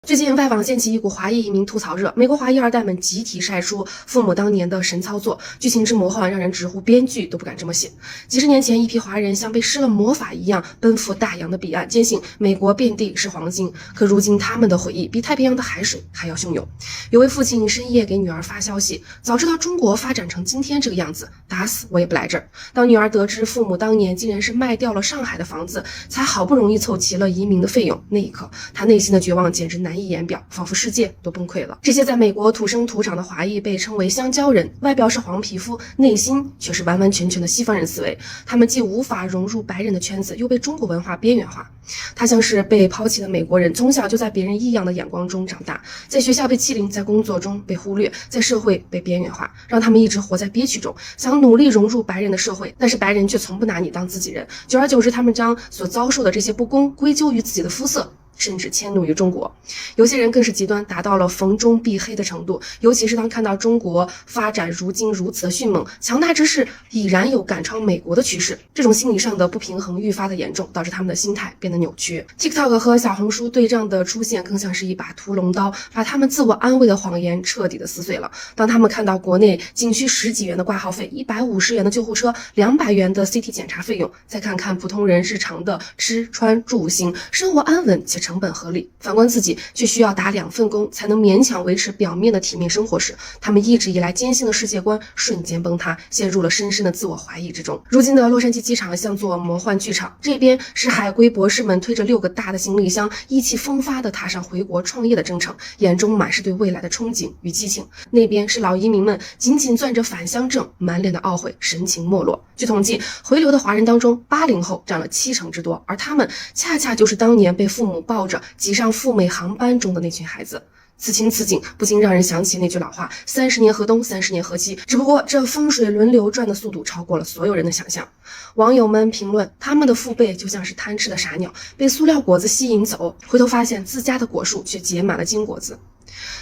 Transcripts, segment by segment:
最近外网掀起一股华裔移民吐槽热，美国华裔二代们集体晒出父母当年的神操作，剧情之魔幻让人直呼编剧都不敢这么写。几十年前，一批华人像被施了魔法一样奔赴大洋的彼岸，坚信美国遍地是黄金。可如今他们的回忆比太平洋的海水还要汹涌。有位父亲深夜给女儿发消息，早知道中国发展成今天这个样子，打死我也不来这儿。当女儿得知父母当年竟然是卖掉了上海的房子，才好不容易凑齐了移民的费用，那一刻她内心的绝望简直难以言表，仿佛世界都崩溃了。这些在美国土生土长的华裔被称为香蕉人，外表是黄皮肤，内心却是完完全全的西方人思维。他们既无法融入白人的圈子，又被中国文化边缘化。他像是被抛弃的美国人，从小就在别人异样的眼光中长大，在学校被欺凌，在工作中被忽略，在社会被边缘化，让他们一直活在憋屈中，想努力融入白人的社会，但是白人却从不拿你当自己人。久而久之，他们将所遭受的这些不公归咎于自己的肤色，甚至迁怒于中国。有些人更是极端，达到了逢中必黑的程度，尤其是当看到中国发展如今如此的迅猛，强大之势已然有赶超美国的趋势，这种心理上的不平衡愈发的严重，导致他们的心态变得扭曲。 TikTok 和小红书对仗的出现更像是一把屠龙刀，把他们自我安慰的谎言彻底的撕碎了。当他们看到国内仅需10几元的挂号费，150元的救护车，200元的 CT 检查费用，再看看普通人日常的吃穿住行，生活安稳且成本合理，反观自己却需要打2份工才能勉强维持表面的体面生活时，他们一直以来坚信的世界观瞬间崩塌，陷入了深深的自我怀疑之中。如今的洛杉矶机场像座魔幻剧场，这边是海归博士们推着6个大的行李箱，意气风发地踏上回国创业的征程，眼中满是对未来的憧憬与激情；那边是老移民们紧紧攥着返乡证，满脸的懊悔，神情没落。据统计，回流的华人当中，80后占了70%之多，而他们恰恰就是当年被父母抱着挤上赴美航班中的那群孩子。此情此景不禁让人想起那句老话：30年河东，30年河西。只不过这风水轮流转的速度超过了所有人的想象。网友们评论，他们的父辈就像是贪吃的傻鸟，被塑料果子吸引走，回头发现自家的果树却结满了金果子。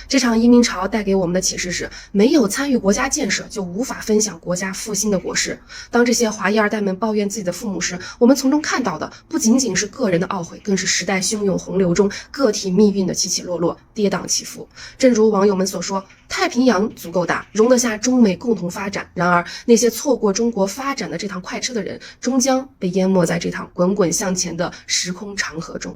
这场移民潮带给我们的启示是，没有参与国家建设，就无法分享国家复兴的果实。当这些华裔二代们抱怨自己的父母时，我们从中看到的不仅仅是个人的懊悔，更是时代汹涌洪流中个体命运的起起落落、跌宕起伏。正如网友们所说，太平洋足够大，容得下中美共同发展。然而，那些错过中国发展的这趟快车的人，终将被淹没在这趟滚滚向前的时空长河中。